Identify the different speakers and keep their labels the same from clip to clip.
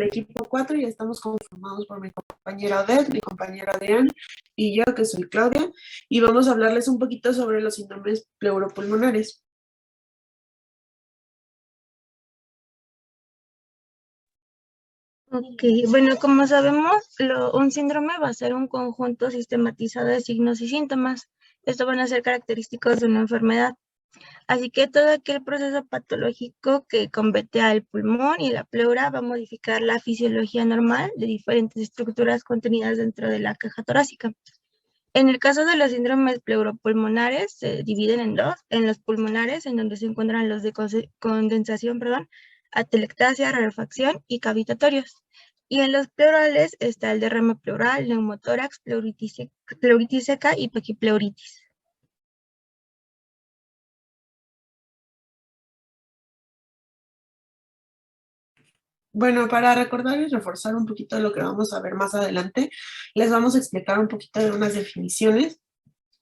Speaker 1: equipo 4 ya estamos conformados por mi compañera Odette, mi compañera Adrián y yo, que soy Claudia, y vamos a hablarles un poquito sobre los síndromes pleuropulmonares.
Speaker 2: Ok, bueno, como sabemos, un síndrome va a ser un conjunto sistematizado de signos y síntomas. Estos van a ser característicos de una enfermedad. Así que todo aquel proceso patológico que compete al pulmón y la pleura va a modificar la fisiología normal de diferentes estructuras contenidas dentro de la caja torácica. En el caso de los síndromes pleuropulmonares, se dividen en dos, en los pulmonares, en donde se encuentran los de condensación, atelectasia, rarefacción y cavitatorios. Y en los pleurales está el derrame pleural, neumotórax, pleuritis seca y pequipleuritis.
Speaker 1: Bueno, para recordar y reforzar un poquito de lo que vamos a ver más adelante, les vamos a explicar un poquito de unas definiciones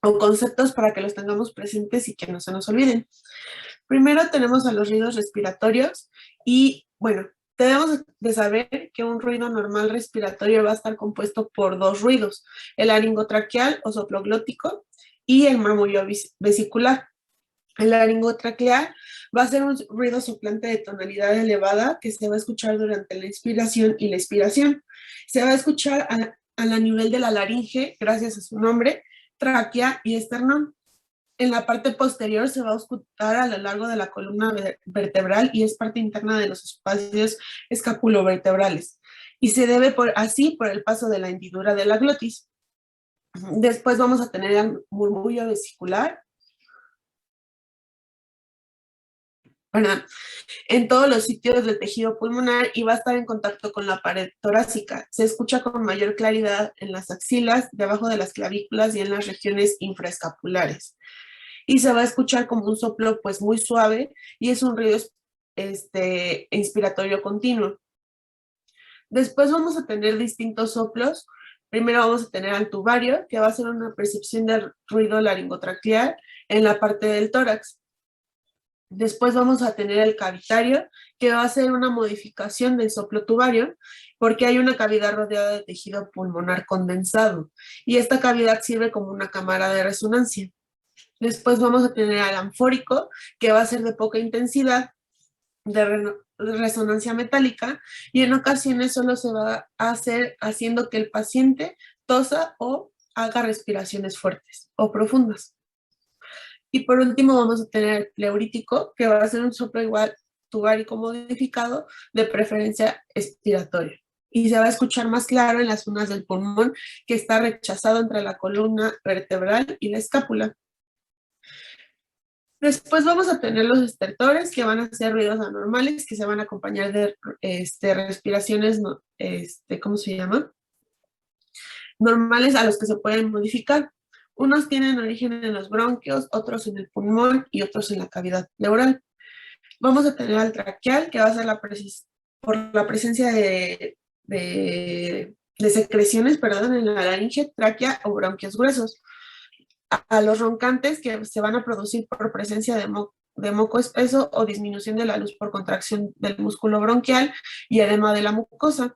Speaker 1: o conceptos para que los tengamos presentes y que no se nos olviden. Primero tenemos a los ruidos respiratorios y, bueno, debemos de saber que un ruido normal respiratorio va a estar compuesto por dos ruidos, el laringotraqueal o soploglótico y el murmullo vesicular. El laringotraqueal va a ser un ruido soplante de tonalidad elevada que se va a escuchar durante la inspiración y la expiración. Se va a escuchar a nivel de la laringe, gracias a su nombre, tráquea y esternón. En la parte posterior se va a escuchar a lo largo de la columna vertebral y es parte interna de los espacios escapulovertebrales. Y se debe así por el paso de la hendidura de la glotis. Después vamos a tener el murmullo vesicular. ¿Verdad? En todos los sitios del tejido pulmonar y va a estar en contacto con la pared torácica. Se escucha con mayor claridad en las axilas, debajo de las clavículas y en las regiones infraescapulares. Y se va a escuchar como un soplo pues muy suave y es un ruido inspiratorio continuo. Después vamos a tener distintos soplos. Primero vamos a tener al tubario, que va a ser una percepción de ruido laringotraqueal en la parte del tórax. Después vamos a tener el cavitario, que va a ser una modificación del soplo tubario, porque hay una cavidad rodeada de tejido pulmonar condensado, y esta cavidad sirve como una cámara de resonancia. Después vamos a tener al anfórico, que va a ser de poca intensidad, de resonancia metálica, y en ocasiones solo se va a hacer haciendo que el paciente tosa o haga respiraciones fuertes o profundas. Y por último vamos a tener el pleurítico, que va a ser un soplo igual tubárico modificado, de preferencia expiratorio. Y se va a escuchar más claro en las zonas del pulmón que está rechazado entre la columna vertebral y la escápula. Después vamos a tener los estertores, que van a ser ruidos anormales, que se van a acompañar de respiraciones, ¿cómo se llama? Normales a los que se pueden modificar. Unos tienen origen en los bronquios, otros en el pulmón y otros en la cavidad pleural. Vamos a tener al traqueal, que va a ser por la presencia de secreciones, perdón, en la laringe, tráquea o bronquios gruesos. A los roncantes, que se van a producir por presencia de moco espeso o disminución de la luz por contracción del músculo bronquial y edema de la mucosa.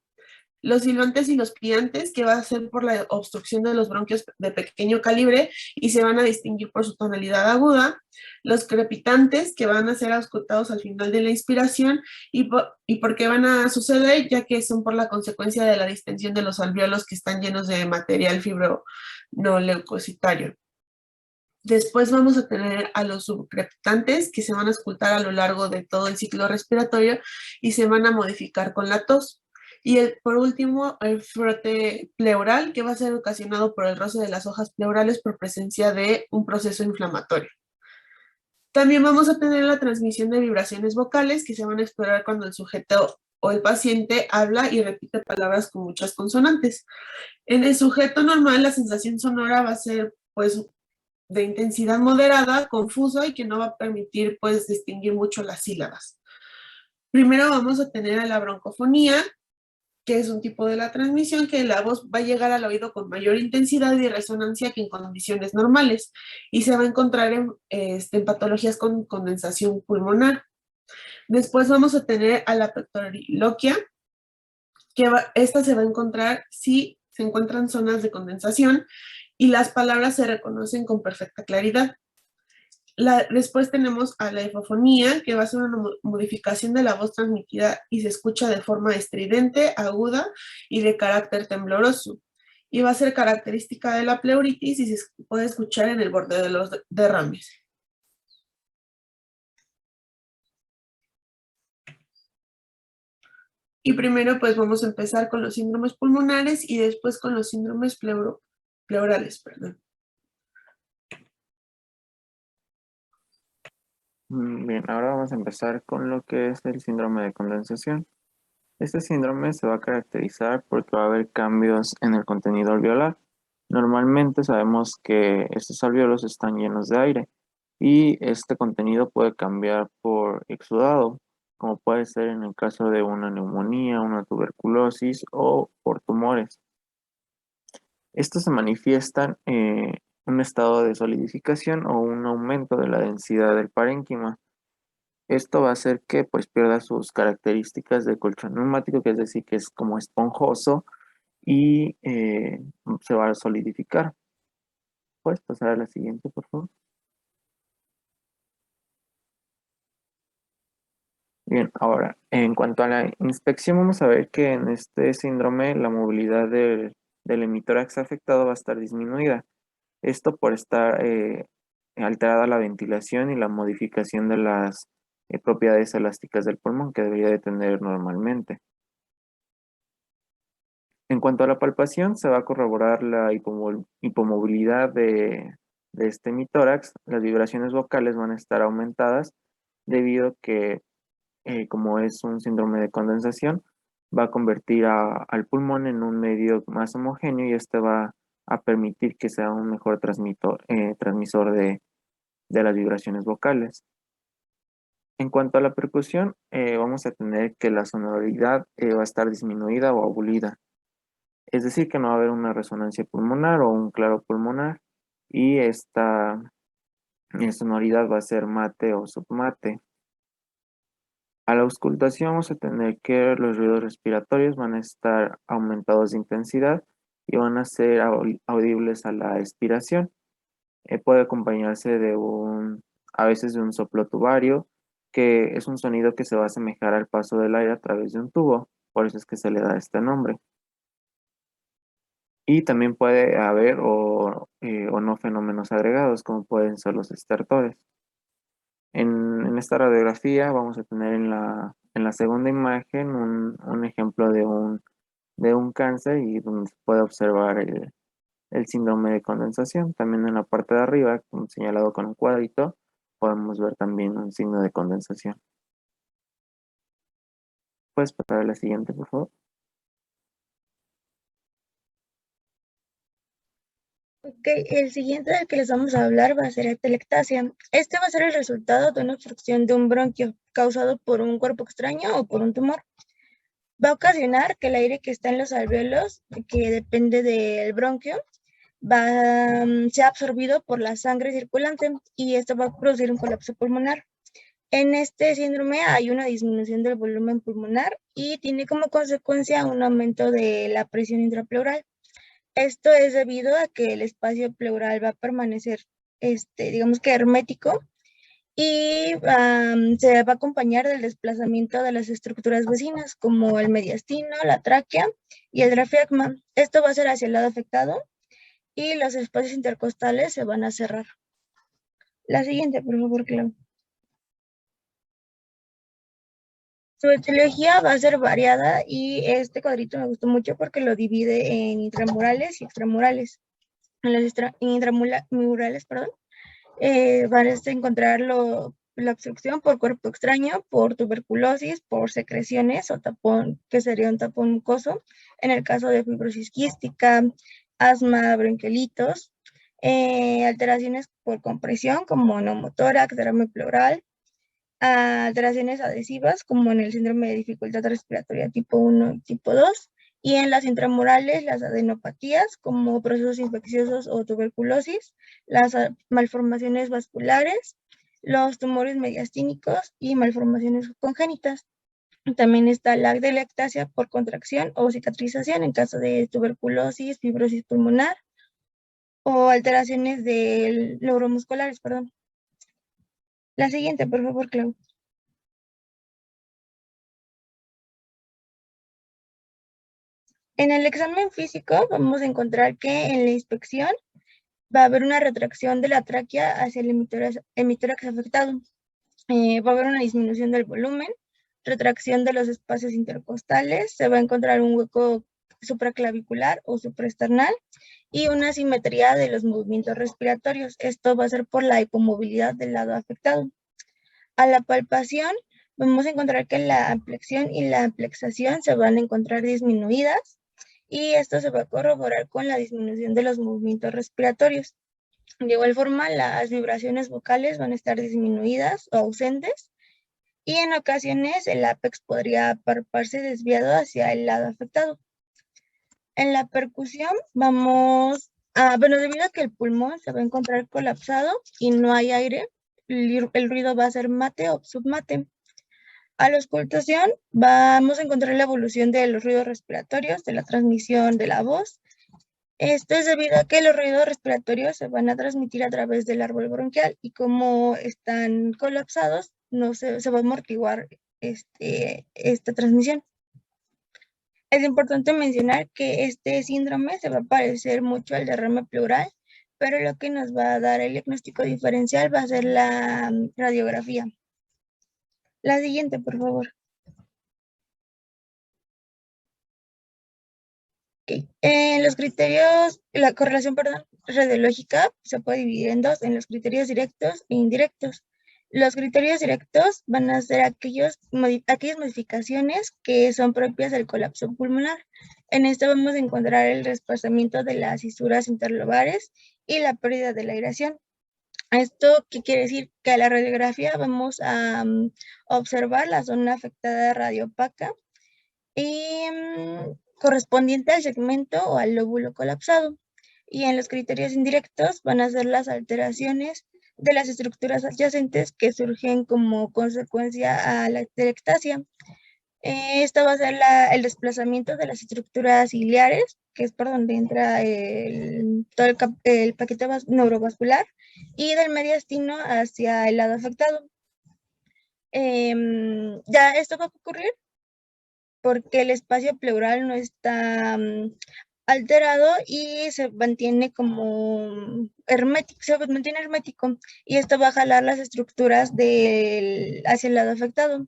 Speaker 1: Los silbantes y los piantes, que va a ser por la obstrucción de los bronquios de pequeño calibre y se van a distinguir por su tonalidad aguda. Los crepitantes, que van a ser auscultados al final de la inspiración y por qué van a suceder, ya que son por la consecuencia de la distensión de los alvéolos que están llenos de material fibronoleucocitario. Después vamos a tener a los subcrepitantes, que se van a auscultar a lo largo de todo el ciclo respiratorio y se van a modificar con la tos. Y por último, el frote pleural, que va a ser ocasionado por el roce de las hojas pleurales por presencia de un proceso inflamatorio. También vamos a tener la transmisión de vibraciones vocales, que se van a explorar cuando el sujeto o el paciente habla y repite palabras con muchas consonantes. En el sujeto normal, la sensación sonora va a ser, pues, de intensidad moderada, confusa y que no va a permitir, pues, distinguir mucho las sílabas. Primero vamos a tener a la broncofonía, que es un tipo de la transmisión que la voz va a llegar al oído con mayor intensidad y resonancia que en condiciones normales y se va a encontrar en patologías con condensación pulmonar. Después vamos a tener a la pectoriloquia, esta se va a encontrar si se encuentran zonas de condensación y las palabras se reconocen con perfecta claridad. Después tenemos a la efofonía, que va a ser una modificación de la voz transmitida y se escucha de forma estridente, aguda y de carácter tembloroso. Y va a ser característica de la pleuritis y se puede escuchar en el borde de los derrames. Y primero pues vamos a empezar con los síndromes pulmonares y después con los síndromes pleurales, perdón.
Speaker 3: Bien, ahora vamos a empezar con lo que es el síndrome de condensación. Este síndrome se va a caracterizar porque va a haber cambios en el contenido alveolar. Normalmente sabemos que estos alvéolos están llenos de aire y este contenido puede cambiar por exudado, como puede ser en el caso de una neumonía, una tuberculosis o por tumores. Estos se manifiestan en un estado de solidificación o un aumento de la densidad del parénquima. Esto va a hacer que pues pierda sus características de colchón neumático, que es decir, que es como esponjoso y se va a solidificar. ¿Puedes pasar a la siguiente, por favor? Bien, ahora, en cuanto a la inspección, vamos a ver que en este síndrome la movilidad del hemitórax afectado va a estar disminuida. Esto por estar alterada la ventilación y la modificación de las propiedades elásticas del pulmón que debería de tener normalmente. En cuanto a la palpación, se va a corroborar la hipomovilidad de este hemitórax. Las vibraciones vocales van a estar aumentadas debido a que, como es un síndrome de condensación, va a convertir al pulmón en un medio más homogéneo y este va a permitir que sea un mejor transmisor de las vibraciones vocales. En cuanto a la percusión, vamos a tener que la sonoridad va a estar disminuida o abolida. Es decir, que no va a haber una resonancia pulmonar o un claro pulmonar y esta sonoridad va a ser mate o submate. A la auscultación vamos a tener que los ruidos respiratorios van a estar aumentados de intensidad y van a ser audibles a la expiración. Puede acompañarse a veces de un soplo tubario, que es un sonido que se va a asemejar al paso del aire a través de un tubo, por eso es que se le da este nombre. Y también puede haber o no fenómenos agregados, como pueden ser los estertores. En esta radiografía vamos a tener en la segunda imagen un ejemplo de un cáncer y donde se puede observar el síndrome de condensación. También en la parte de arriba, como señalado con un cuadrito, podemos ver también un signo de condensación. ¿Puedes pasar a la siguiente, por favor?
Speaker 2: Ok, el siguiente del que les vamos a hablar va a ser atelectasia. Este va a ser el resultado de una obstrucción de un bronquio causado por un cuerpo extraño o por un tumor. Va a ocasionar que el aire que está en los alvéolos, que depende del bronquio, sea absorbido por la sangre circulante y esto va a producir un colapso pulmonar. En este síndrome hay una disminución del volumen pulmonar y tiene como consecuencia un aumento de la presión intrapleural. Esto es debido a que el espacio pleural va a permanecer, digamos que hermético y se va a acompañar del desplazamiento de las estructuras vecinas como el mediastino, la tráquea y el diafragma. Esto va a ser hacia el lado afectado y los espacios intercostales se van a cerrar. La siguiente, por favor, Clau. Su etiología va a ser variada y este cuadrito me gustó mucho porque lo divide en intramurales y extramurales. En los intramurales, van a encontrar la obstrucción por cuerpo extraño, por tuberculosis, por secreciones o tapón, que sería un tapón mucoso, en el caso de fibrosis quística, asma, bronquiolitos, alteraciones por compresión como neumotórax, derrame pleural, alteraciones adhesivas como en el síndrome de dificultad respiratoria tipo 1 y tipo 2, y en las intramurales las adenopatías como procesos infecciosos o tuberculosis, las malformaciones vasculares, los tumores mediastínicos y malformaciones congénitas. También está la atelectasia por contracción o cicatrización en caso de tuberculosis, fibrosis pulmonar o alteraciones neuromusculares, perdón. La siguiente, por favor, Clau. En el examen físico vamos a encontrar que en la inspección va a haber una retracción de la tráquea hacia el hemitórax afectado. Va a haber una disminución del volumen, retracción de los espacios intercostales, se va a encontrar un hueco supraclavicular o supraesternal y una simetría de los movimientos respiratorios. Esto va a ser por la hipomovilidad del lado afectado. A la palpación vamos a encontrar que la ampliación y la amplexación se van a encontrar disminuidas y esto se va a corroborar con la disminución de los movimientos respiratorios. De igual forma, las vibraciones vocales van a estar disminuidas o ausentes y en ocasiones el ápex podría palparse desviado hacia el lado afectado. En la percusión debido a que el pulmón se va a encontrar colapsado y no hay aire, el ruido va a ser mate o submate. A la auscultación vamos a encontrar la evolución de los ruidos respiratorios, de la transmisión de la voz. Esto es debido a que los ruidos respiratorios se van a transmitir a través del árbol bronquial y como están colapsados, no se va a amortiguar esta transmisión. Es importante mencionar que este síndrome se va a parecer mucho al derrame pleural, pero lo que nos va a dar el diagnóstico diferencial va a ser la radiografía. La siguiente, por favor. Okay. Los criterios, la correlación, radiológica se puede dividir en dos, en los criterios directos e indirectos. Los criterios directos van a ser aquellas modificaciones que son propias del colapso pulmonar. En esto vamos a encontrar el desplazamiento de las fisuras interlobares y la pérdida de la aireación. ¿Esto qué quiere decir? Que a la radiografía vamos a observar la zona afectada radiopaca y correspondiente al segmento o al lóbulo colapsado. Y en los criterios indirectos van a ser las alteraciones de las estructuras adyacentes que surgen como consecuencia a la atelectasia. Esto va a ser el desplazamiento de las estructuras ciliares, que es por donde entra todo el paquete neurovascular, y del mediastino hacia el lado afectado. Ya esto va a ocurrir porque el espacio pleural no está alterado y se mantiene como hermético, y esto va a jalar las estructuras hacia el lado afectado.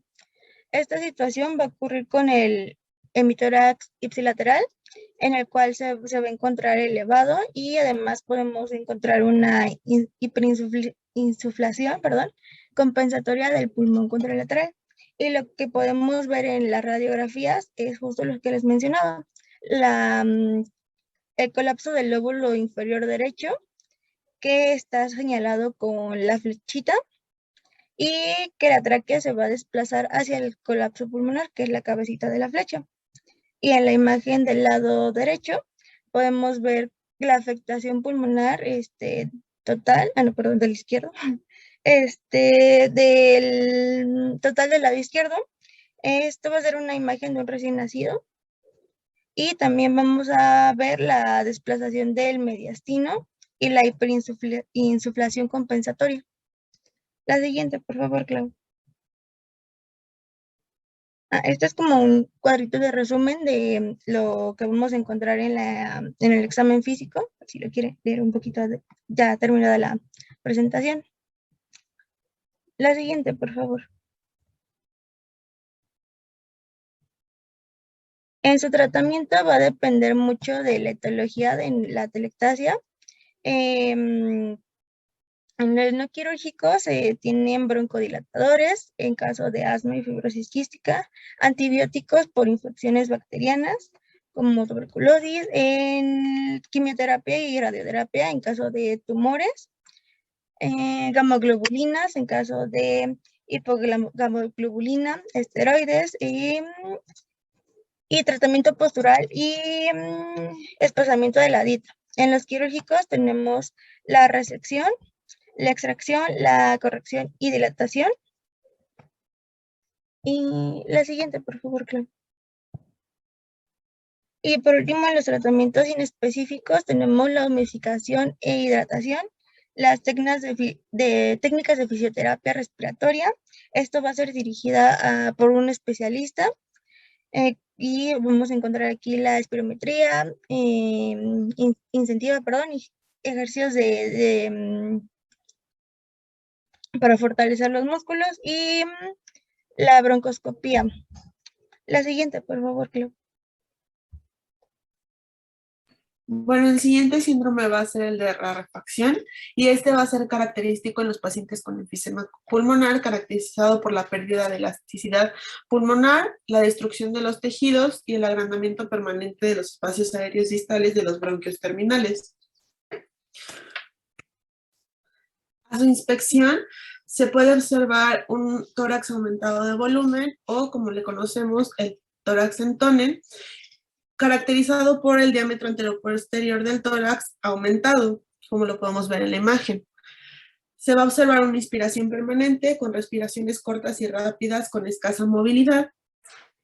Speaker 2: Esta situación va a ocurrir con el hemitórax ipsilateral, en el cual se va a encontrar elevado y además podemos encontrar una hiperinsuflación, compensatoria del pulmón contralateral. Y lo que podemos ver en las radiografías es justo lo que les mencionaba, el colapso del lóbulo inferior derecho, que está señalado con la flechita, y que la tráquea se va a desplazar hacia el colapso pulmonar, que es la cabecita de la flecha. Y en la imagen del lado derecho podemos ver la afectación pulmonar total, del izquierdo, del total del lado izquierdo. Esto va a ser una imagen de un recién nacido. Y también vamos a ver la desplazación del mediastino y la hiperinsuflación compensatoria. La siguiente, por favor, Clau. Esto es como un cuadrito de resumen de lo que vamos a encontrar en el examen físico, si lo quiere leer un poquito ya terminada la presentación. La siguiente, por favor. En su tratamiento va a depender mucho de la etiología de la atelectasia. En el no quirúrgico se tienen broncodilatadores en caso de asma y fibrosis quística, antibióticos por infecciones bacterianas como tuberculosis, en quimioterapia y radioterapia en caso de tumores, gamoglobulinas en caso de hipogamoglobulina, esteroides y tratamiento postural y espaciamiento de la dieta. En los quirúrgicos tenemos la resección, la extracción, la corrección y dilatación. Y la siguiente, por favor, Clau. Y por último, en los tratamientos inespecíficos tenemos la humidificación e hidratación, las técnicas de fisioterapia respiratoria. Esto va a ser dirigida por un especialista y vamos a encontrar aquí la espirometría, incentiva, perdón, y ejercicios para fortalecer los músculos y la broncoscopía. La siguiente, por favor, Clau.
Speaker 1: Bueno, el siguiente síndrome va a ser el de rarefacción y este va a ser característico en los pacientes con enfisema pulmonar, caracterizado por la pérdida de elasticidad pulmonar, la destrucción de los tejidos y el agrandamiento permanente de los espacios aéreos distales de los bronquios terminales. A su inspección se puede observar un tórax aumentado de volumen o, como le conocemos, el tórax en tónen, caracterizado por el diámetro anteroposterior del tórax aumentado, como lo podemos ver en la imagen. Se va a observar una inspiración permanente con respiraciones cortas y rápidas con escasa movilidad,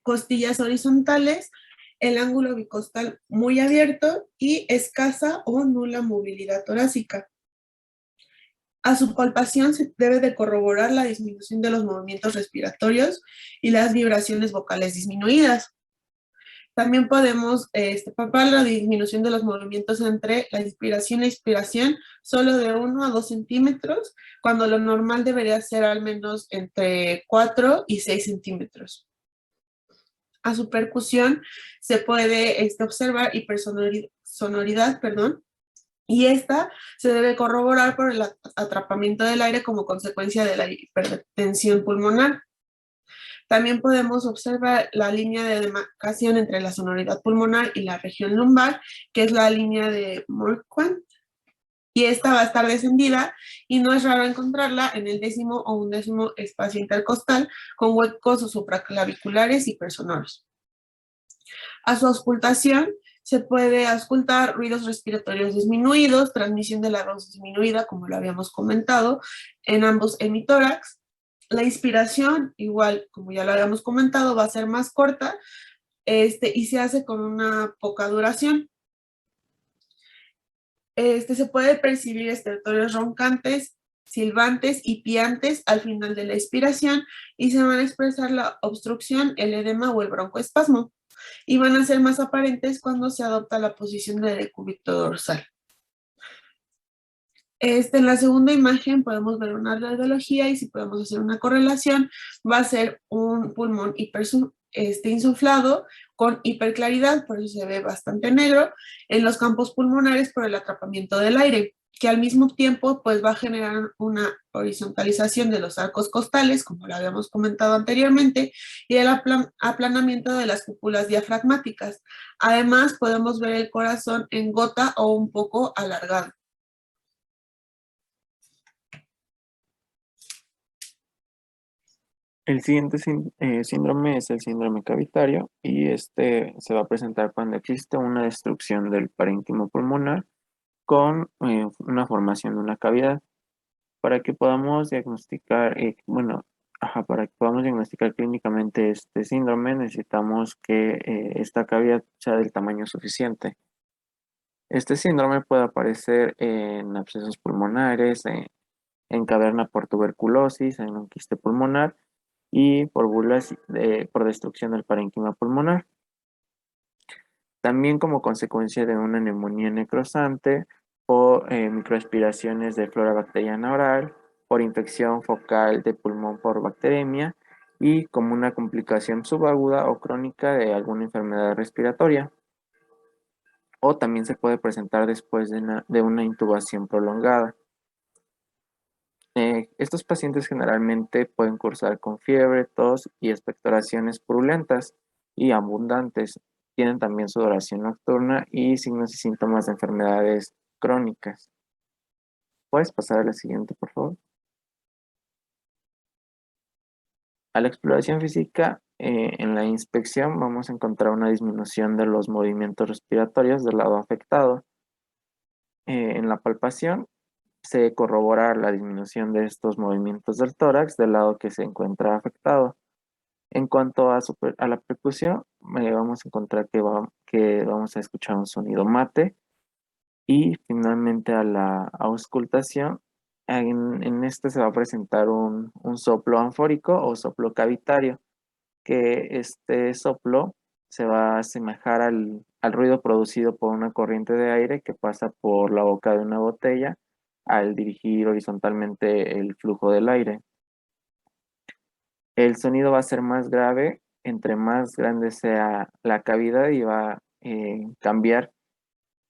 Speaker 1: costillas horizontales, el ángulo bicostal muy abierto y escasa o nula movilidad torácica. A su palpación se debe de corroborar la disminución de los movimientos respiratorios y las vibraciones vocales disminuidas. También podemos palpar la disminución de los movimientos entre la inspiración e expiración solo de 1 a 2 centímetros, cuando lo normal debería ser al menos entre 4 y 6 centímetros. A su percusión se puede observar hipersonoridad, y esta se debe corroborar por el atrapamiento del aire como consecuencia de la hipertensión pulmonar. También podemos observar la línea de demarcación entre la sonoridad pulmonar y la región lumbar, que es la línea de Marquardt, y esta va a estar descendida y no es raro encontrarla en el 10º o 11º espacio intercostal con huecos supraclaviculares hipersonoros. A su auscultación se puede auscultar ruidos respiratorios disminuidos, transmisión de la voz disminuida, como lo habíamos comentado, en ambos hemitórax. La inspiración, igual, como ya lo habíamos comentado, va a ser más corta y se hace con una poca duración. Se puede percibir estertores roncantes, silbantes y piantes al final de la expiración y se van a expresar la obstrucción, el edema o el broncoespasmo, y van a ser más aparentes cuando se adopta la posición del decúbito dorsal. En la segunda imagen podemos ver una radiología y si podemos hacer una correlación, va a ser un pulmón insuflado con hiperclaridad, por eso se ve bastante negro, en los campos pulmonares por el atrapamiento del aire, que al mismo tiempo pues va a generar una horizontalización de los arcos costales, como lo habíamos comentado anteriormente, y el aplanamiento de las cúpulas diafragmáticas. Además podemos ver el corazón en gota o un poco alargado.
Speaker 3: El siguiente síndrome es el síndrome cavitario y este se va a presentar cuando existe una destrucción del parénquimo pulmonar con una formación de una cavidad. Para que podamos diagnosticar, para que podamos diagnosticar clínicamente este síndrome necesitamos que esta cavidad sea del tamaño suficiente. Este síndrome puede aparecer en abscesos pulmonares, en caverna por tuberculosis, en un quiste pulmonar y por bulas por destrucción del parénquima pulmonar. También como consecuencia de una neumonía necrosante o microaspiraciones de flora bacteriana oral, por infección focal de pulmón por bacteremia y como una complicación subaguda o crónica de alguna enfermedad respiratoria. O también se puede presentar después de una intubación prolongada. Estos pacientes generalmente pueden cursar con fiebre, tos y expectoraciones purulentas y abundantes. Tienen también sudoración nocturna y signos y síntomas de enfermedades crónicas. ¿Puedes pasar a la siguiente, por favor? A la exploración física, en la inspección vamos a encontrar una disminución de los movimientos respiratorios del lado afectado. En la palpación se corrobora la disminución de estos movimientos del tórax del lado que se encuentra afectado. En cuanto a la percusión, vamos a encontrar que vamos a escuchar un sonido mate y finalmente a la auscultación, en este se va a presentar un soplo anfórico o soplo cavitario, que este soplo se va a asemejar al ruido producido por una corriente de aire que pasa por la boca de una botella al dirigir horizontalmente el flujo del aire. El sonido va a ser más grave entre más grande sea la cavidad y va a cambiar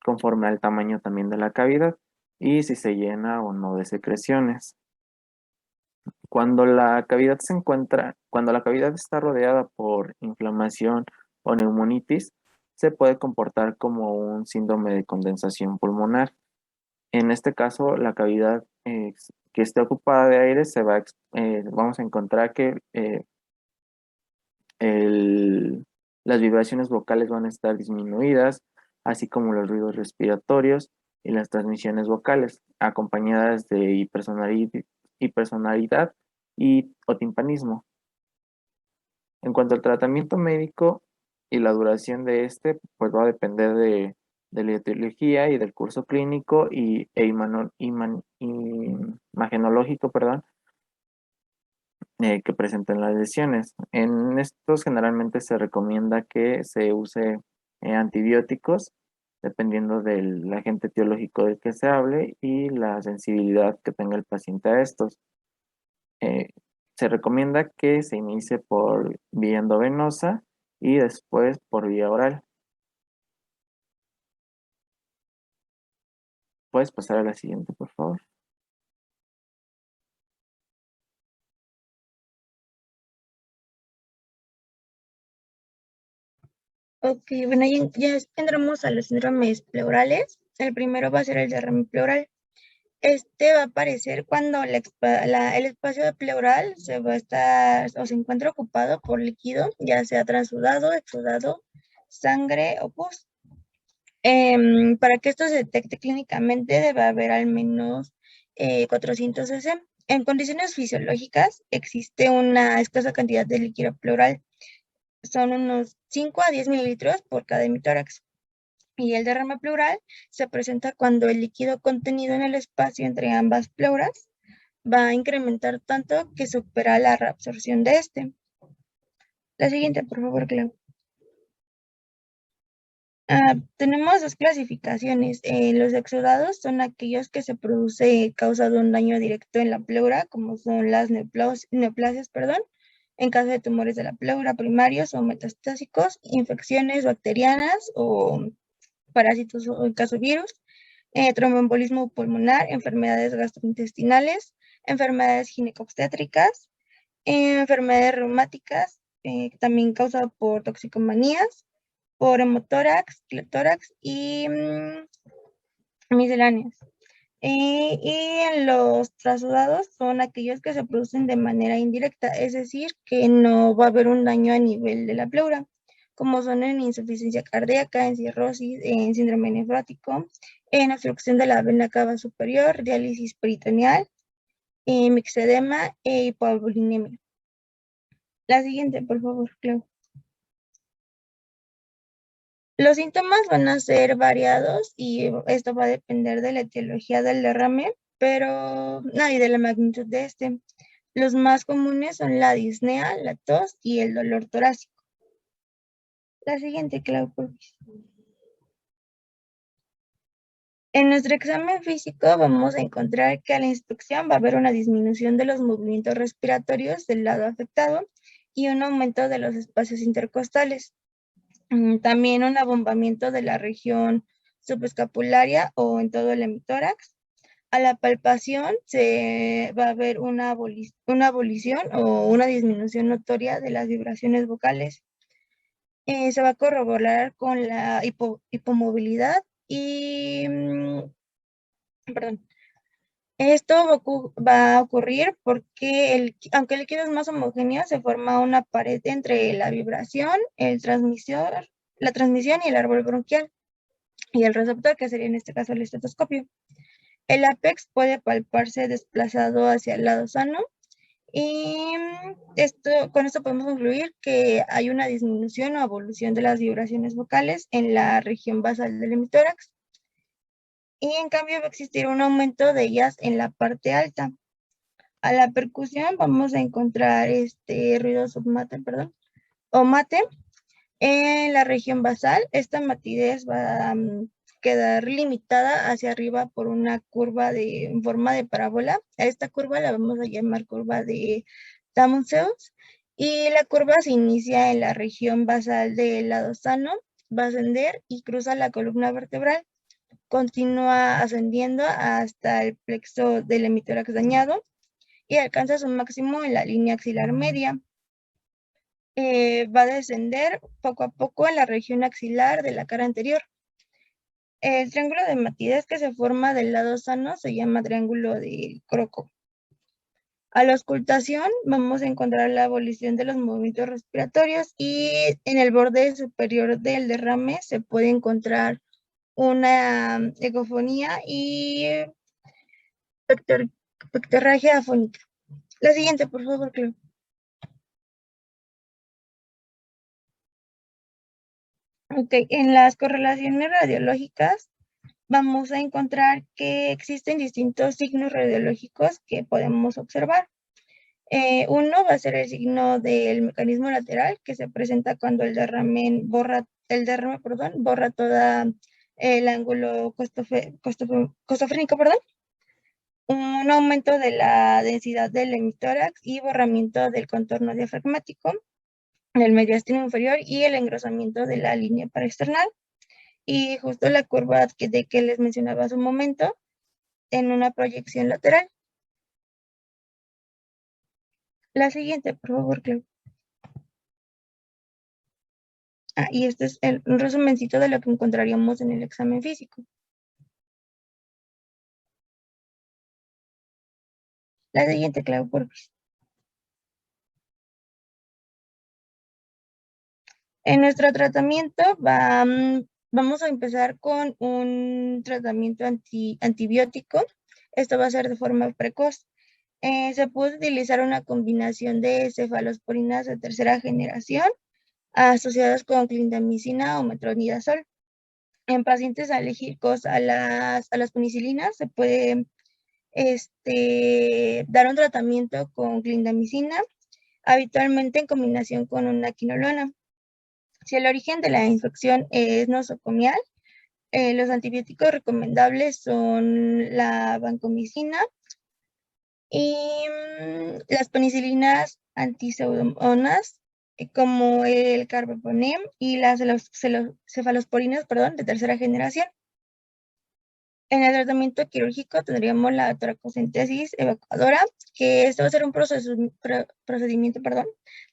Speaker 3: conforme al tamaño también de la cavidad y si se llena o no de secreciones. Cuando la cavidad está rodeada por inflamación o neumonitis, se puede comportar como un síndrome de condensación pulmonar. En este caso, la cavidad que esté ocupada de aire vamos a encontrar que las vibraciones vocales van a estar disminuidas, así como los ruidos respiratorios y las transmisiones vocales, acompañadas de hipersonalidad o timpanismo. En cuanto al tratamiento médico y la duración de este, pues va a depender de la etiología y del curso clínico imagenológico, perdón, que presenten las lesiones. En estos generalmente se recomienda que se use antibióticos dependiendo del agente etiológico del que se hable y la sensibilidad que tenga el paciente a estos. Eh, Se recomienda que se inicie por vía endovenosa y después por vía oral. Puedes pasar a la siguiente, por favor.
Speaker 2: Ok, bueno, ya entramos a los síndromes pleurales. El primero va a ser el derrame pleural. Este va a aparecer cuando el espacio pleural se va a estar o se encuentra ocupado por líquido, ya sea transudado, exudado, sangre o pus. Para que esto se detecte clínicamente debe haber al menos 400 cc. En condiciones fisiológicas existe una escasa cantidad de líquido pleural, son unos 5 a 10 mililitros por cada hemitórax. Y el derrame pleural se presenta cuando el líquido contenido en el espacio entre ambas pleuras va a incrementar tanto que supera la reabsorción de este. La siguiente, por favor, Clau. Tenemos dos clasificaciones. Los exudados son aquellos que se produce causado un daño directo en la pleura, como son las neoplasias, en caso de tumores de la pleura primarios o metastásicos, infecciones bacterianas o parásitos o en caso virus, tromboembolismo pulmonar, enfermedades gastrointestinales, enfermedades ginecobstétricas, enfermedades reumáticas, también causadas por toxicomanías, por hemotórax, cletórax y misceláneas. Y en los trasudados son aquellos que se producen de manera indirecta, es decir, que no va a haber un daño a nivel de la pleura, como son en insuficiencia cardíaca, en cirrosis, en síndrome nefrótico, en obstrucción de la vena cava superior, diálisis peritoneal, mixedema e hipoalbuminemia. La siguiente, por favor, Clau. Los síntomas van a ser variados y esto va a depender de la etiología del derrame, pero y de la magnitud de este. Los más comunes son la disnea, la tos y el dolor torácico. La siguiente, Clau, por favor. En nuestro examen físico vamos a encontrar que a la inspección va a haber una disminución de los movimientos respiratorios del lado afectado y un aumento de los espacios intercostales. También un abombamiento de la región subescapularia o en todo el hemitórax. A la palpación se va a ver una abolición o una disminución notoria de las vibraciones vocales. Se va a corroborar con la hipomovilidad y, perdón, esto va a ocurrir porque aunque el líquido es más homogéneo, se forma una pared entre la vibración, la transmisión y el árbol bronquial y el receptor, que sería en este caso el estetoscopio. El ápex puede palparse desplazado hacia el lado sano Y con esto podemos concluir que hay una disminución o evolución de las vibraciones vocales en la región basal del hemitórax, y en cambio va a existir un aumento de ellas en la parte alta. A la percusión vamos a encontrar ruido submate, perdón, o mate. En la región basal, esta matidez va a quedar limitada hacia arriba por una curva en forma de parábola. A esta curva la vamos a llamar curva de Tammuz-Zeus, y la curva se inicia en la región basal del lado sano, va a ascender y cruza la columna vertebral, continúa ascendiendo hasta el plexo del hemitórax dañado y alcanza su máximo en la línea axilar media. Va a descender poco a poco en la región axilar de la cara anterior. El triángulo de matidez que se forma del lado sano se llama triángulo de Croco. A la auscultación vamos a encontrar la abolición de los movimientos respiratorios, y en el borde superior del derrame se puede encontrar una ecofonía y pectorragia afónica. La siguiente, por favor, Clau. Ok, en las correlaciones radiológicas vamos a encontrar que existen distintos signos radiológicos que podemos observar. Uno va a ser el signo del mecanismo lateral, que se presenta cuando el derrame borra toda el ángulo costofrénico, perdón, un aumento de la densidad del hemitórax y borramiento del contorno diafragmático, del mediastino inferior y el engrosamiento de la línea paraexternal. Y justo la curva que les mencionaba hace un momento, en una proyección lateral. La siguiente, por favor, Clau. Y este es un resumencito de lo que encontraríamos en el examen físico. La siguiente, Clau, por favor. En nuestro tratamiento vamos a empezar con un tratamiento antibiótico. Esto va a ser de forma precoz. Se puede utilizar una combinación de cefalosporinas de tercera generación asociadas con clindamicina o metronidazol. En pacientes alérgicos a las penicilinas se puede dar un tratamiento con clindamicina, habitualmente en combinación con una quinolona. Si el origen de la infección es nosocomial, los antibióticos recomendables son la vancomicina y las penicilinas antiseudomonas, como el carbapenem y las cefalosporinas, perdón, de tercera generación. En el tratamiento quirúrgico tendríamos la toracocentesis evacuadora, que esto va a ser un procedimiento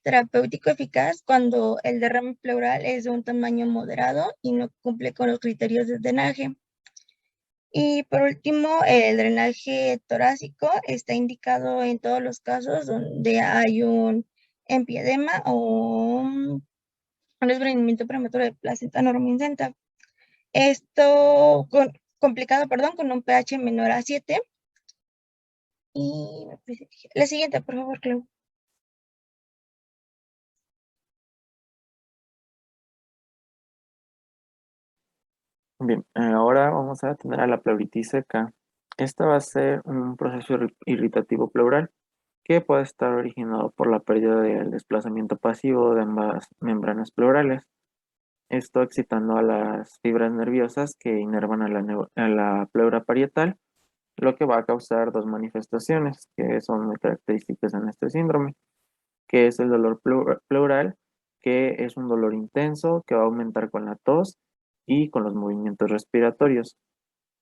Speaker 2: terapéutico eficaz cuando el derrame pleural es de un tamaño moderado y no cumple con los criterios de drenaje. Y por último, el drenaje torácico está indicado en todos los casos donde hay un empiedema o un desprendimiento prematuro de placenta normoincenta. Esto complicado, con un pH menor a 7. Y la siguiente, por favor, Clau.
Speaker 3: Bien, ahora vamos a tener a la pleuritis seca. Esta va a ser un proceso irritativo pleural que puede estar originado por la pérdida del desplazamiento pasivo de ambas membranas pleurales. Esto excitando a las fibras nerviosas que inervan a la pleura parietal, lo que va a causar dos manifestaciones que son muy características en este síndrome, que es el dolor pleural, que es un dolor intenso que va a aumentar con la tos y con los movimientos respiratorios.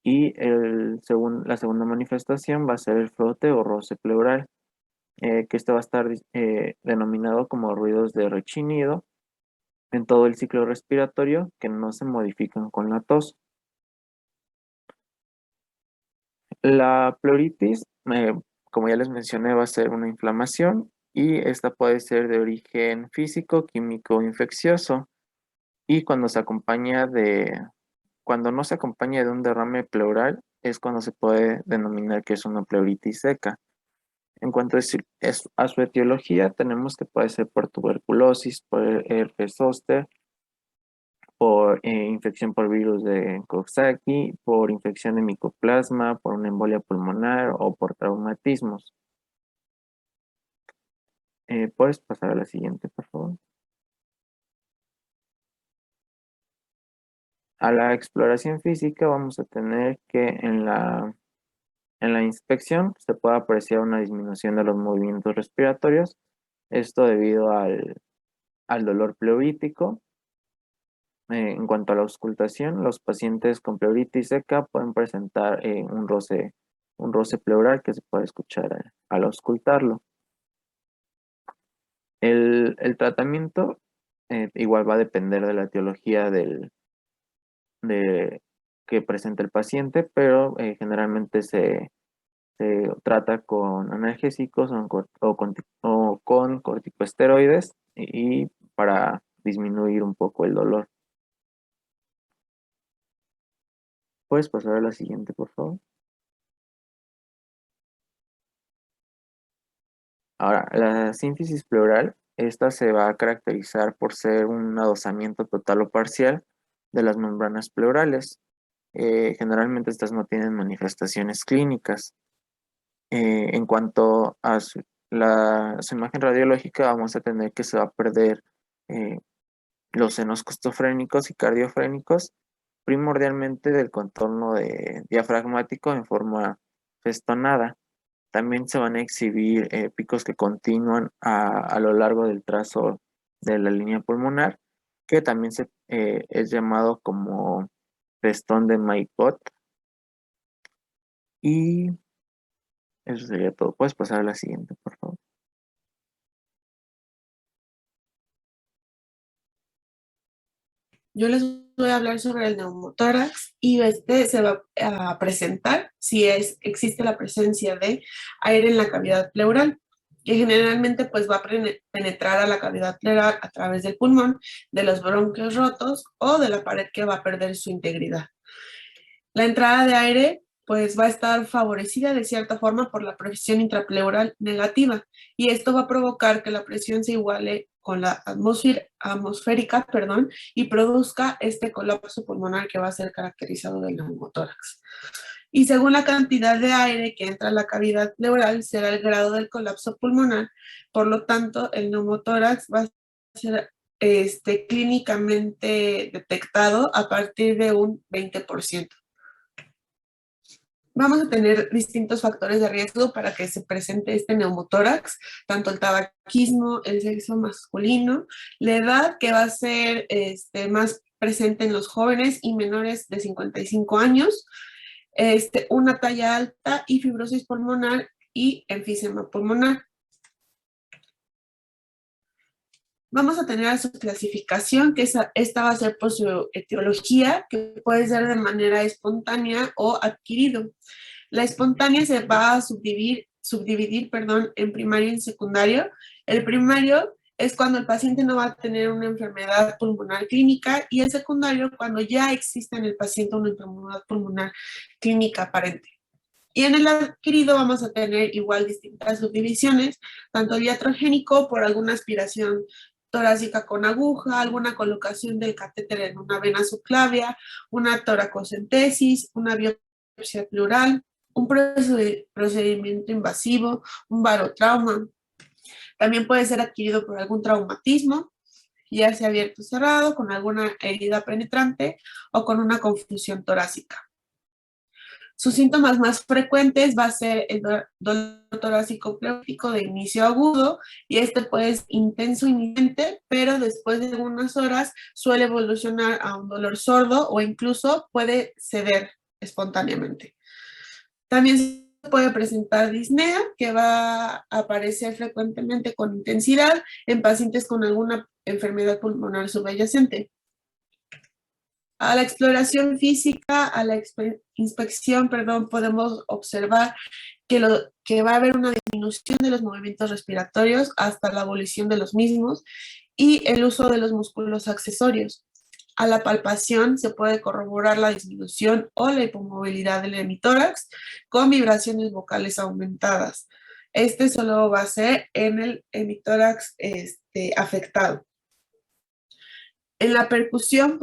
Speaker 3: Y la segunda manifestación va a ser el frote o roce pleural, que este va a estar denominado como ruidos de rechinido en todo el ciclo respiratorio que no se modifican con la tos. La pleuritis, como ya les mencioné, va a ser una inflamación y esta puede ser de origen físico, químico o infeccioso. Y cuando no se acompaña de un derrame pleural, es cuando se puede denominar que es una pleuritis seca. En cuanto a su etiología, tenemos que puede ser por tuberculosis, por herpes zóster, por infección por virus de Coxsackie, por infección de micoplasma, por una embolia pulmonar o por traumatismos. ¿Puedes pasar a la siguiente, por favor? A la exploración física vamos a tener que en la inspección se puede apreciar una disminución de los movimientos respiratorios, esto debido al dolor pleurítico. En cuanto a la auscultación, los pacientes con pleuritis seca pueden presentar un roce pleural que se puede escuchar al auscultarlo. El tratamiento igual va a depender de la etiología que presenta el paciente, pero generalmente se trata con analgésicos o con corticosteroides y para disminuir un poco el dolor. ¿Puedes pasar a la siguiente, por favor? Ahora, la síntesis pleural, esta se va a caracterizar por ser un adosamiento total o parcial de las membranas pleurales. Generalmente estas no tienen manifestaciones clínicas. En cuanto a su imagen radiológica, vamos a tener que se va a perder eh, los senos costofrénicos y cardiofrénicos, primordialmente del contorno diafragmático en forma festonada. También se van a exhibir picos que continúan a lo largo del trazo de la línea pulmonar, que también es llamado como festón de Maillot. Y eso sería todo. Puedes pasar a la siguiente, por favor.
Speaker 1: Yo les voy a hablar sobre el neumotórax y este se va a presentar si existe la presencia de aire en la cavidad pleural, que generalmente pues va a penetrar a la cavidad pleural a través del pulmón, de los bronquios rotos o de la pared que va a perder su integridad. La entrada de aire pues va a estar favorecida de cierta forma por la presión intrapleural negativa y esto va a provocar que la presión se iguale con la atmosférica, y produzca este colapso pulmonar que va a ser caracterizado del neumotórax. Y según la cantidad de aire que entra a la cavidad pleural será el grado del colapso pulmonar, por lo tanto el neumotórax va a ser clínicamente detectado a partir de un 20%. Vamos a tener distintos factores de riesgo para que se presente este neumotórax, tanto el tabaquismo, el sexo masculino, la edad que va a ser más presente en los jóvenes y menores de 55 años, una talla alta y fibrosis pulmonar y enfisema pulmonar. Vamos a tener su clasificación, que esta va a ser por su etiología, que puede ser de manera espontánea o adquirido. La espontánea se va a subdividir en primario y secundario. El primario es cuando el paciente no va a tener una enfermedad pulmonar clínica y el secundario cuando ya existe en el paciente una enfermedad pulmonar clínica aparente. Y en el adquirido vamos a tener igual distintas subdivisiones, tanto diatrogénico por alguna aspiración torácica con aguja, alguna colocación del catéter en una vena subclavia, una toracocentesis, una biopsia pleural, un procedimiento invasivo, un barotrauma. También puede ser adquirido por algún traumatismo, ya sea abierto o cerrado, con alguna herida penetrante o con una confusión torácica. Sus síntomas más frecuentes va a ser el dolor torácico pleurítico de inicio agudo y puede ser intenso inicialmente, pero después de algunas horas suele evolucionar a un dolor sordo o incluso puede ceder espontáneamente. También se puede presentar disnea, que va a aparecer frecuentemente con intensidad en pacientes con alguna enfermedad pulmonar subyacente. A la exploración física, a la inspección, podemos observar que va a haber una disminución de los movimientos respiratorios hasta la abolición de los mismos y el uso de los músculos accesorios. A la palpación se puede corroborar la disminución o la hipomovilidad del hemitórax con vibraciones vocales aumentadas. Este solo va a ser en el hemitórax afectado. En la percusión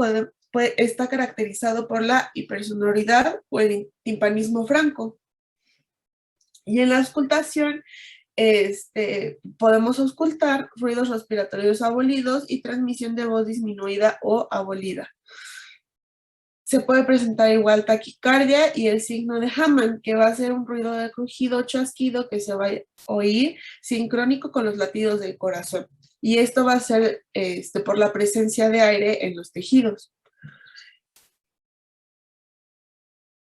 Speaker 1: está caracterizado por la hipersonoridad o el timpanismo franco. Y en la auscultación podemos auscultar ruidos respiratorios abolidos y transmisión de voz disminuida o abolida. Se puede presentar igual taquicardia y el signo de Hammond, que va a ser un ruido de crujido o chasquido que se va a oír sincrónico con los latidos del corazón. Y esto va a ser por la presencia de aire en los tejidos.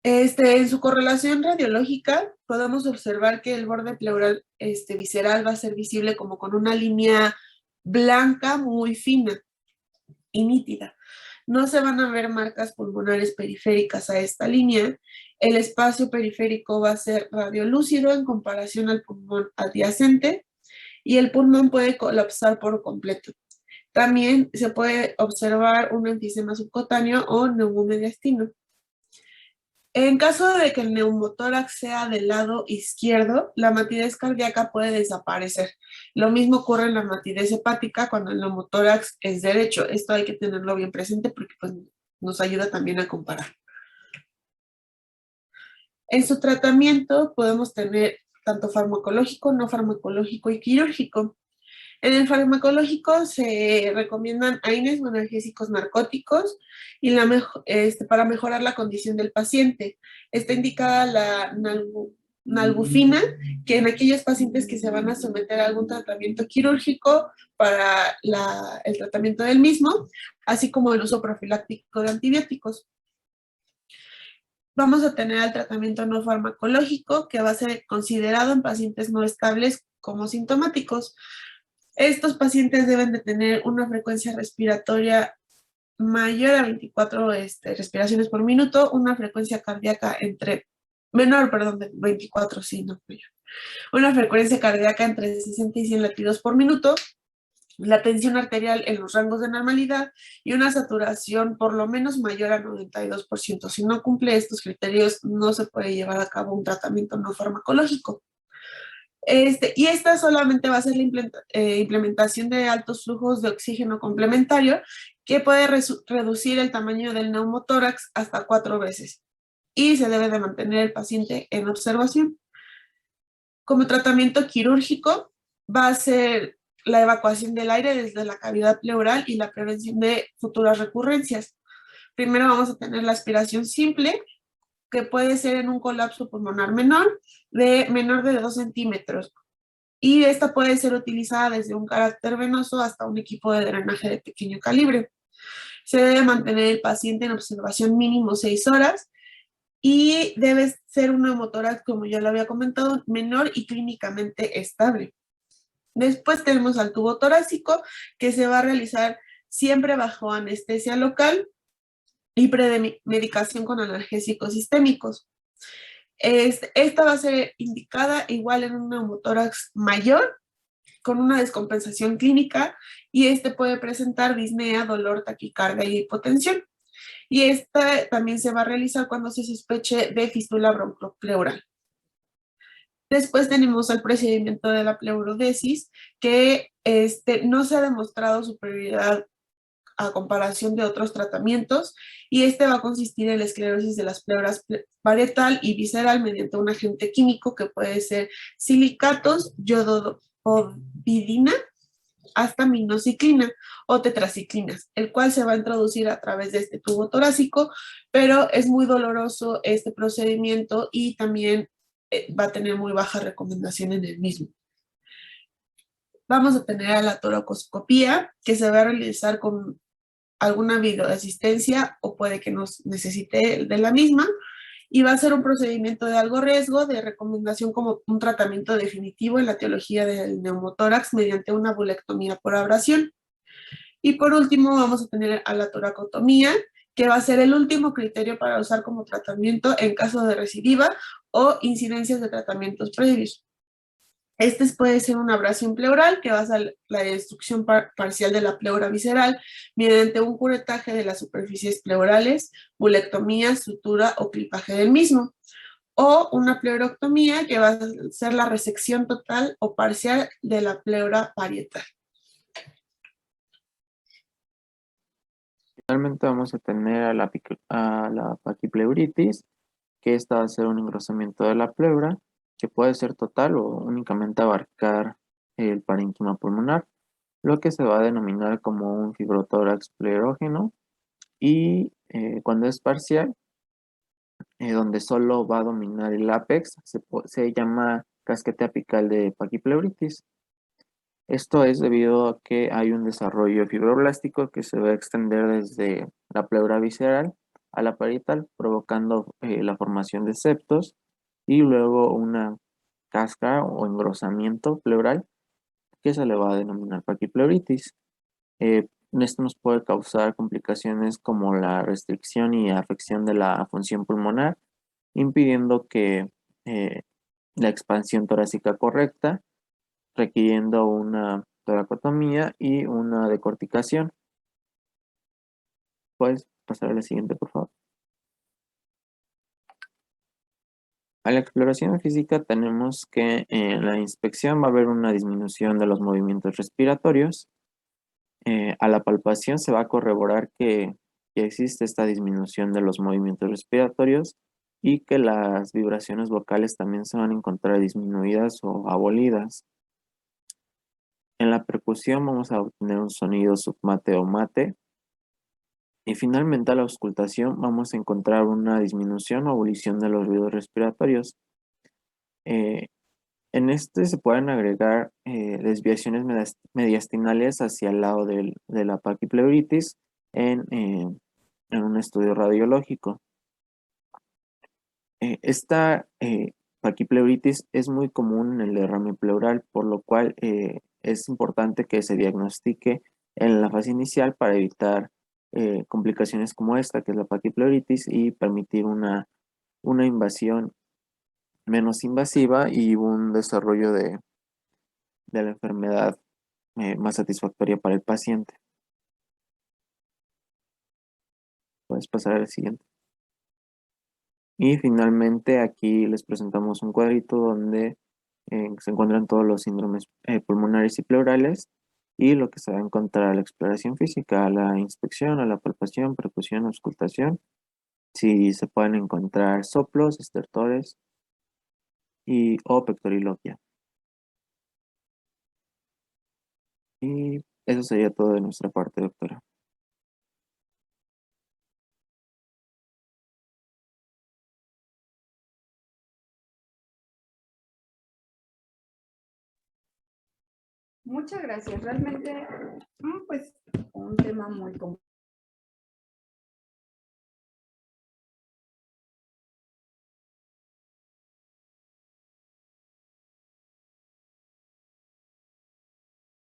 Speaker 1: En su correlación radiológica podemos observar que el borde pleural visceral va a ser visible como con una línea blanca muy fina y nítida. No se van a ver marcas pulmonares periféricas a esta línea. El espacio periférico va a ser radiolúcido en comparación al pulmón adyacente y el pulmón puede colapsar por completo. También se puede observar un enfisema subcutáneo o neumomediastino. En caso de que el neumotórax sea del lado izquierdo, la matidez cardíaca puede desaparecer. Lo mismo ocurre en la matidez hepática cuando el neumotórax es derecho. Esto hay que tenerlo bien presente porque pues, nos ayuda también a comparar. En su tratamiento podemos tener tanto farmacológico, no farmacológico y quirúrgico. En el farmacológico se recomiendan AINES o analgésicos narcóticos y para mejorar la condición del paciente. Está indicada la nalbufina, que en aquellos pacientes que se van a someter a algún tratamiento quirúrgico para el tratamiento del mismo, así como el uso profiláctico de antibióticos. Vamos a tener el tratamiento no farmacológico, que va a ser considerado en pacientes no estables como sintomáticos. Estos pacientes deben de tener una frecuencia respiratoria mayor a 24 respiraciones por minuto, una frecuencia cardíaca menor de 24, sí, no, una frecuencia cardíaca entre 60 y 100 latidos por minuto, la tensión arterial en los rangos de normalidad y una saturación por lo menos mayor a 92%. Si no cumple estos criterios, no se puede llevar a cabo un tratamiento no farmacológico. Y esta solamente va a ser la implementación de altos flujos de oxígeno complementario que puede reducir el tamaño del neumotórax hasta 4 veces y se debe de mantener el paciente en observación. Como tratamiento quirúrgico va a ser la evacuación del aire desde la cavidad pleural y la prevención de futuras recurrencias. Primero vamos a tener la aspiración simple, que puede ser en un colapso pulmonar menor de 2 centímetros. Y esta puede ser utilizada desde un carácter venoso hasta un equipo de drenaje de pequeño calibre. Se debe mantener el paciente en observación mínimo 6 horas y debe ser un neumotórax, como ya lo había comentado, menor y clínicamente estable. Después tenemos al tubo torácico, que se va a realizar siempre bajo anestesia local y premedicación con analgésicos sistémicos. Esta va a ser indicada igual en un neumotórax mayor, con una descompensación clínica, y puede presentar disnea, dolor, taquicardia y hipotensión. Y esta también se va a realizar cuando se sospeche de fístula broncopleural. Después tenemos el procedimiento de la pleurodesis, que no se ha demostrado superioridad a comparación de otros tratamientos, y va a consistir en la esclerosis de las pleuras parietal y visceral mediante un agente químico que puede ser silicatos, yodopovidina, hasta minociclina o tetraciclinas, el cual se va a introducir a través de este tubo torácico, pero es muy doloroso este procedimiento y también va a tener muy baja recomendación en el mismo. Vamos a tener a la toracoscopía, que se va a realizar con alguna videoasistencia o puede que nos necesite de la misma, y va a ser un procedimiento de algo riesgo, de recomendación como un tratamiento definitivo en la etiología del neumotórax mediante una bulectomía por abrasión. Y por último vamos a tener a la toracotomía, que va a ser el último criterio para usar como tratamiento en caso de recidiva o incidencias de tratamientos previos. Puede ser una abrasión pleural, que va a ser la destrucción parcial de la pleura visceral mediante un curetaje de las superficies pleurales, bulectomía, sutura o clipaje del mismo. o una pleurectomía, que va a ser la resección total o parcial de la pleura parietal.
Speaker 3: Finalmente vamos a tener a la paquipleuritis, que esta va a ser un engrosamiento de la pleura, que puede ser total o únicamente abarcar el parénquima pulmonar, lo que se va a denominar como un fibrotórax pleurógeno, y cuando es parcial, donde solo va a dominar el ápex, se llama casquete apical de paquipleuritis. Esto es debido a que hay un desarrollo fibroblástico que se va a extender desde la pleura visceral a la parietal, provocando la formación de septos y luego una cáscara o engrosamiento pleural que se le va a denominar paquipleuritis. Esto nos puede causar complicaciones como la restricción y afección de la función pulmonar, impidiendo que la expansión torácica correcta, requiriendo una toracotomía y una decorticación. Puedes pasar a la siguiente, por favor. A la exploración física tenemos que en la inspección va a haber una disminución de los movimientos respiratorios. A la palpación se va a corroborar que existe esta disminución de los movimientos respiratorios y que las vibraciones vocales también se van a encontrar disminuidas o abolidas. En la percusión vamos a obtener un sonido submate o mate. Y finalmente a la auscultación vamos a encontrar una disminución o abolición de los ruidos respiratorios. Eh, en este se pueden agregar desviaciones mediastinales hacia el lado de la paquipleuritis en un estudio radiológico. Esta paquipleuritis es muy común en el derrame pleural, por lo cual es importante que se diagnostique en la fase inicial para evitar complicaciones como esta, que es la paquipleuritis, y permitir una invasión menos invasiva y un desarrollo de la enfermedad más satisfactoria para el paciente. Puedes pasar al siguiente. Y finalmente aquí les presentamos un cuadrito donde se encuentran todos los síndromes pulmonares y pleurales y lo que se va a encontrar a la exploración física, a la inspección, a la palpación, percusión, auscultación. Si se pueden encontrar soplos, estertores o pectoriloquia. Y eso sería todo de nuestra parte, doctora.
Speaker 4: Muchas gracias. Realmente, pues, un tema muy complejo.